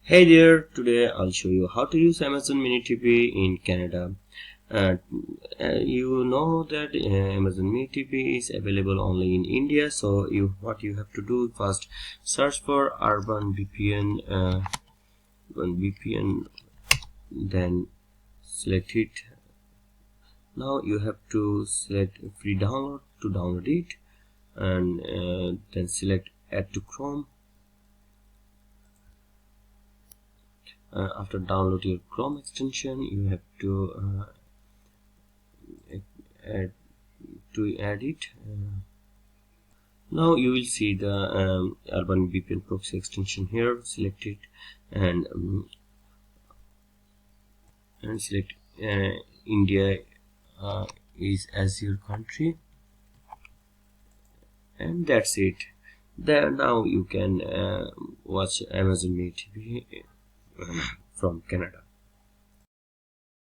Hey there, today I'll show you how to use Amazon Mini TV in Canada. Uh, you know that Amazon Mini TV is available only in India, so what you have to do first, search for Urban VPN, then select it. Now you have to select free download to download it, and then select add to Chrome. After download your Chrome extension, you have to add it. Now you will see the Urban VPN proxy extension here. Select it and select India is as your country, and that's it. There now you can watch Amazon Mini TV from Canada.